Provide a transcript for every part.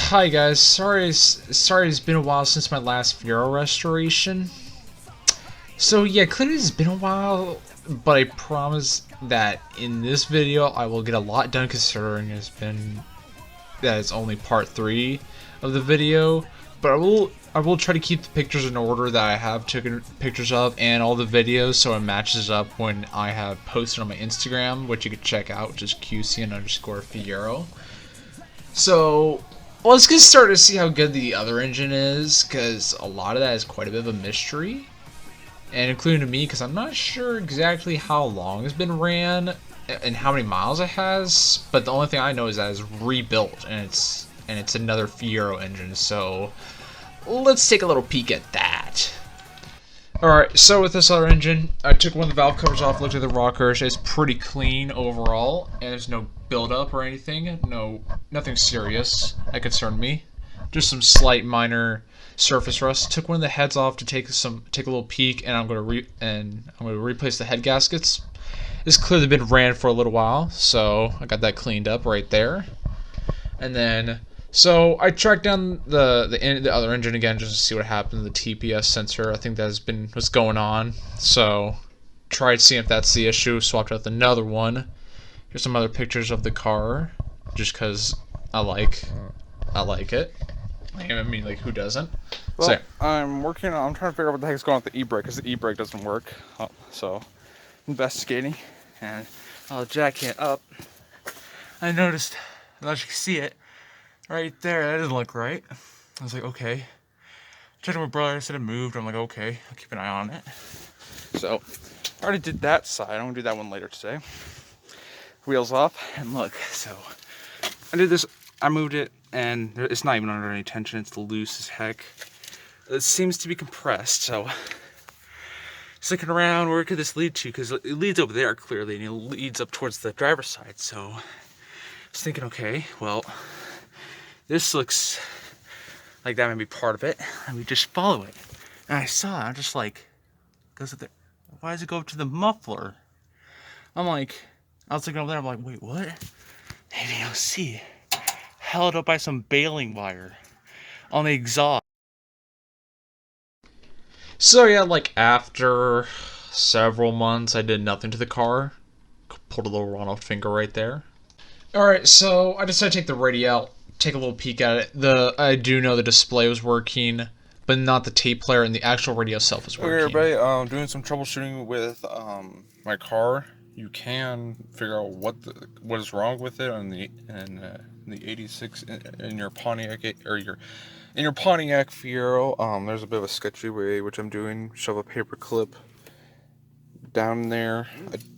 Hi guys, sorry it's been a while since my last Fiero restoration. So yeah, clearly it's been a while, but I promise that in this video I will get a lot done considering it's only part 3 of the video. But I will try to keep the pictures in order that I have taken pictures of and all the videos so it matches up when I have posted on my Instagram, which you can check out, which is QCN_Fiero. So let's get started to see how good the other engine is, because a lot of that is quite a bit of a mystery, and including to me, because I'm not sure exactly how long it's been ran and how many miles it has. But the only thing I know is that it's rebuilt and it's another Fiero engine. So let's take a little peek at that. Alright, so with this other engine, I took one of the valve covers off, looked at the rockers. It's pretty clean overall, and there's no buildup or anything. Nothing serious that concerned me. Just some slight minor surface rust. Took one of the heads off to take a little peek, and I'm gonna replace the head gaskets. It's clearly been ran for a little while, so I got that cleaned up right there. And then so I tracked down the other engine again just to see what happened to the TPS sensor. I think that's been what's going on. So tried seeing if that's the issue. Swapped out another one. Here's some other pictures of the car, just because I like it. I mean, like, who doesn't? Well, So, I'm trying to figure out what the heck's going on with the e-brake, because the e-brake doesn't work. So, investigating, and I'll jack it up. I noticed, as you can see it, right there, that doesn't look right. I was like, okay. Checked with my brother, I said it moved. I'm like, okay, I'll keep an eye on it. So, I already did that side. I'm gonna do that one later today. Wheels off, and look, so I did this, I moved it, and it's not even under any tension, it's loose as heck. It seems to be compressed, so just looking around, where could this lead to? Because it leads over there clearly, and it leads up towards the driver's side, so I was thinking, okay, well, this looks like that might be part of it, and we just follow it. And I saw it, I'm just like, goes up there, why does it go up to the muffler? I was looking over there, I'm like, wait, what? Maybe you'll see. Held up by some baling wire on the exhaust. so yeah, like after several months, I did nothing to the car. Pulled a little run off finger right there. Alright, so I decided to take the radio out, take a little peek at it. I do know the display was working, but not the tape player, and the actual radio itself was Okay, working. everybody, doing some troubleshooting with my car. You can figure out what is wrong with it in the 86 in your Pontiac or in your Pontiac Fiero. There's a bit of a sketchy way which I'm doing. Shove a paper clip down there.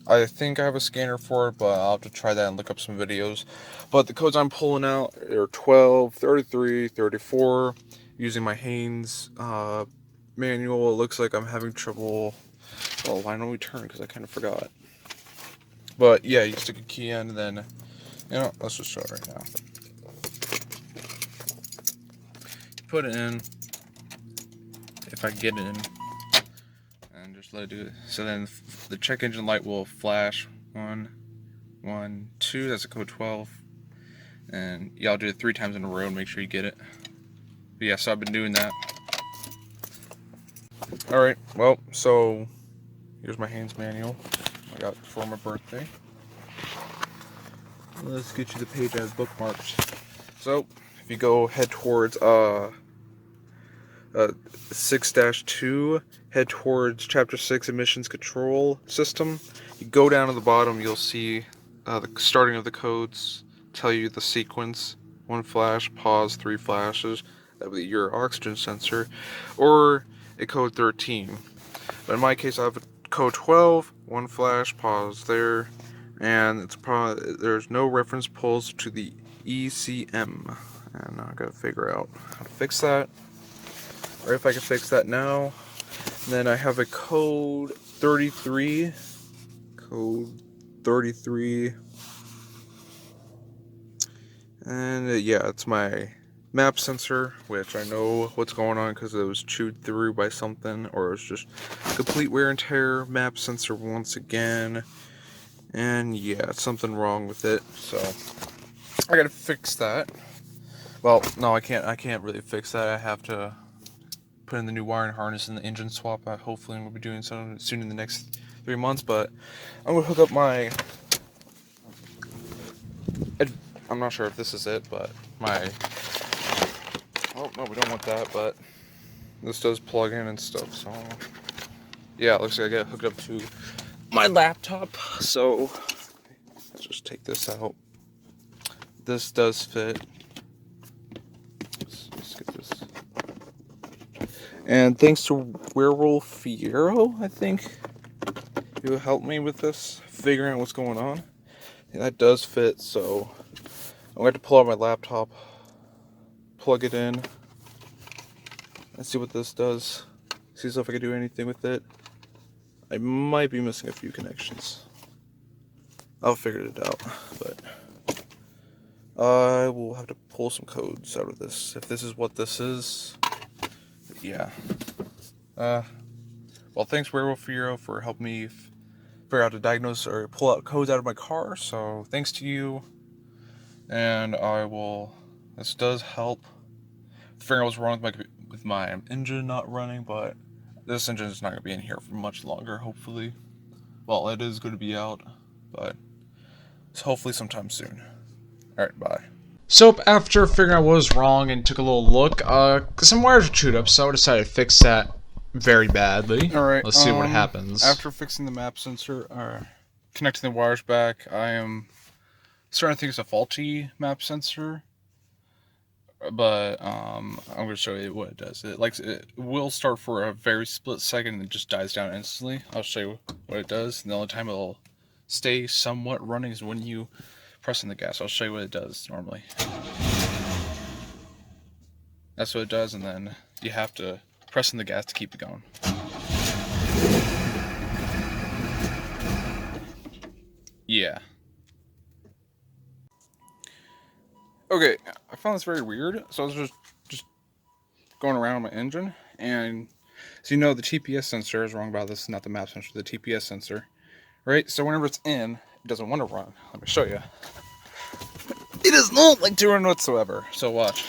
I think I have a scanner for it, but I'll have to try that and look up some videos. But the codes I'm pulling out are 12, 33, 34. Using my Haynes manual, it looks like I'm having trouble. Well, why don't we turn? Because I kind of forgot. But yeah, you stick a key in, and then, let's just show it right now. You put it in, if I get it in, and just let it do it. So then the check engine light will flash. 1, 1, 2, that's a code 12. And yeah, I'll do it 3 times in a row and make sure you get it. But yeah, so I've been doing that. Alright, well, so here's my Haynes manual I got for my birthday. Let's get you the page as bookmarked. So, if you go head towards 6-2, head towards Chapter 6 Emissions Control System. You go down to the bottom, you'll see the starting of the codes, tell you the sequence. 1 flash, pause, 3 flashes. That would be your oxygen sensor. Or a code 13. But in my case, I have a code 12, 1 flash, pause there. And it's probably, there's no reference pulls to the ECM. And I gotta figure out how to fix that. Or if I can fix that now. And then I have a code 33. Code 33. And yeah, it's my map sensor, which I know what's going on because it was chewed through by something, or it's just complete wear and tear. Map sensor once again. And yeah, something wrong with it, so I gotta fix that. Well, no, I can't really fix that. I have to put in the new wiring harness and the engine swap. Hopefully we'll be doing so soon in the next 3 months. But I'm gonna hook up my. I'm not sure if this is it, but my. Oh no, we don't want that. But this does plug in and stuff. So yeah, it looks like I get hooked up to my laptop. So let's just take this out. This does fit. Let's get this. And thanks to Fiero, I think, who helped me with this, figuring out what's going on. And that does fit, so I'm going to pull out my laptop, plug it in, and see what this does. See if I can do anything with it. I might be missing a few connections. I'll figure it out, but I will have to pull some codes out of this. If this is what this is, yeah. Well, thanks Fiero for helping me figure out how to diagnose or pull out codes out of my car. So thanks to you, and I will. This does help figuring out what's wrong with my engine not running, but this engine is not going to be in here for much longer. Hopefully, well, it is going to be out, but it's hopefully sometime soon. All right, bye. So after figuring out what was wrong and took a little look, some wires are chewed up, so I decided to fix that very badly. Alright, let's see what happens. After fixing the map sensor, or connecting the wires back, I am starting to think it's a faulty map sensor. But I'm going to show you what it does. It will start for a very split second and it just dies down instantly. I'll show you what it does. And the only time it'll stay somewhat running is when you press on the gas. I'll show you what it does normally. That's what it does, and then you have to press on the gas to keep it going. Yeah. Okay, I found this very weird. So I was just going around my engine, and so you know the TPS sensor is wrong about this, not the map sensor, the TPS sensor, right? So whenever it's in, it doesn't want to run. Let me show you. It does not like to run whatsoever. So watch.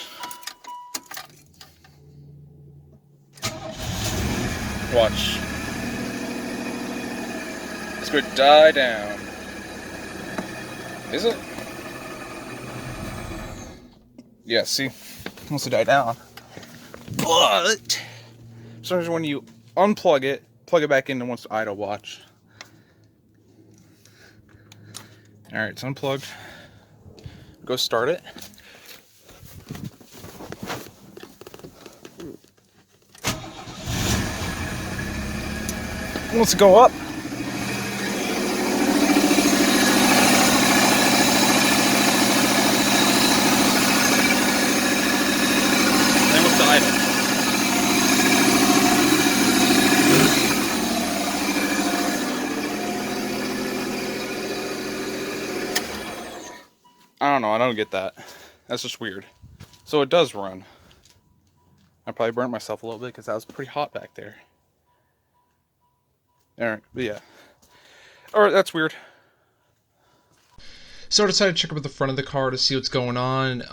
Watch. It's going to die down. Is it? Yeah, see? It wants to die down. But sometimes when you unplug it, plug it back in, and wants to idle. Watch. Alright, it's unplugged. Go start it. It wants to go up. Then wants to idle. I don't know, I don't get that. That's just weird. So it does run. I probably burnt myself a little bit because that was pretty hot back there. Alright, but yeah. Alright, that's weird. So I decided to check up at the front of the car to see what's going on.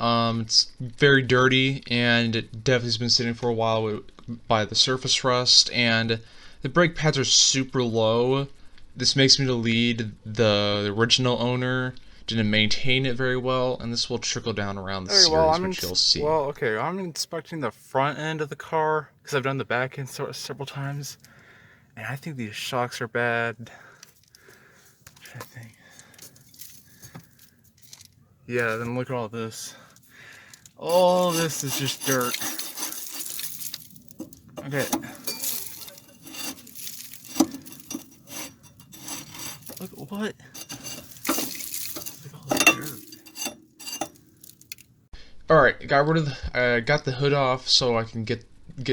It's very dirty, and it definitely has been sitting for a while by the surface rust, and the brake pads are super low. This makes me to lead the original owner didn't maintain it very well, and this will trickle down around the series, which you'll see. Well, okay, I'm inspecting the front end of the car, because I've done the back end several times, and I think these shocks are bad. I think. Yeah, then look at all this. All this is just dirt. Okay. Look, what? Alright, got the hood off so I can get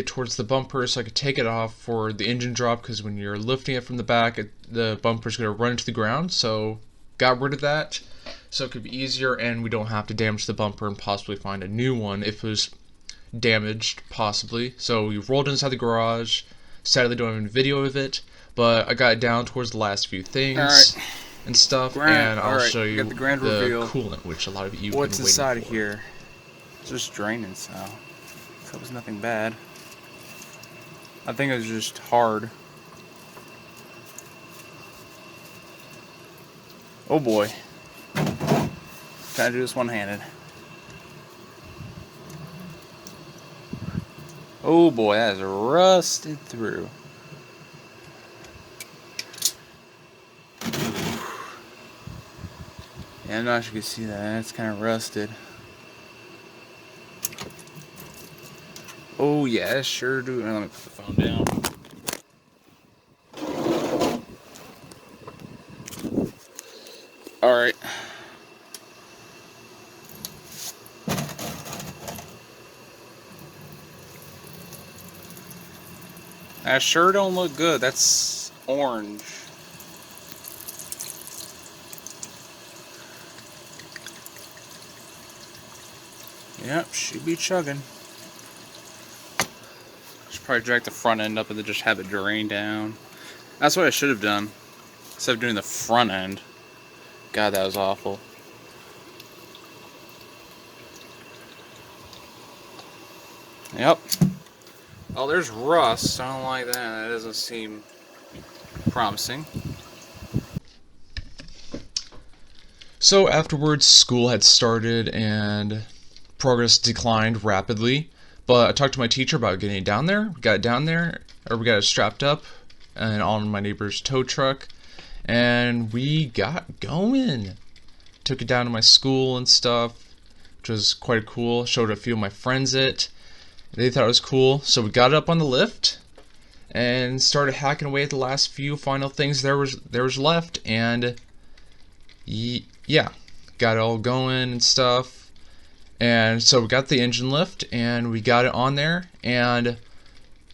towards the bumper, so I could take it off for the engine drop, because when you're lifting it from the back, the bumper's going to run into the ground, so got rid of that so it could be easier, and we don't have to damage the bumper and possibly find a new one if it was damaged, possibly. So we rolled inside the garage. Sadly, don't have any video of it, but I got down towards the last few things and stuff, and I'll show you the coolant, which a lot of you what's inside of here. It's just draining, so it was nothing bad. I think it was just hard. Oh boy. Trying to do this one-handed. Oh boy, that is rusted through. Yeah, I'm not sure you can see that. It's kind of rusted. Oh yeah, it sure do. Let me put the phone down. All right. That sure don't look good. That's orange. Yep, should be chugging. Should probably drag the front end up and then just have it drain down. That's what I should have done. Instead of doing the front end. God, that was awful. Yep. Oh, there's rust. I don't like that. That doesn't seem promising. So afterwards, school had started and progress declined rapidly. But I talked to my teacher about getting it down there. We got it down there, or we got it strapped up and on my neighbor's tow truck, and we got going. Took it down to my school and stuff, which was quite cool. Showed a few of my friends it. They thought it was cool. So we got it up on the lift and started hacking away at the last few final things there was left, and yeah, got it all going and stuff. And so we got the engine lift and we got it on there, and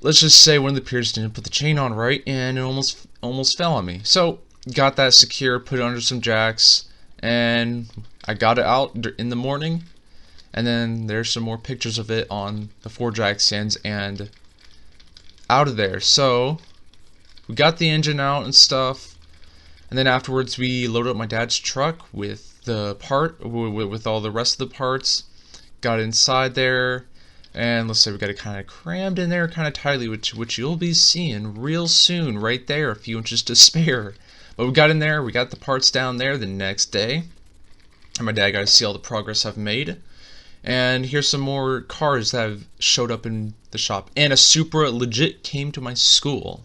let's just say one of the piers didn't put the chain on right and it almost fell on me. So got that secure, put it under some jacks, and I got it out in the morning. And then there's some more pictures of it on the 4jack stands and out of there. So we got the engine out and stuff, and then afterwards we loaded up my dad's truck with the with all the rest of the parts. Got inside there, and let's say we got it kind of crammed in there kind of tightly, which you'll be seeing real soon right there, a few inches to spare. But we got in there, we got the parts down there the next day, and my dad got to see all the progress I've made. And here's some more cars that have showed up in the shop. And a Supra legit came to my school.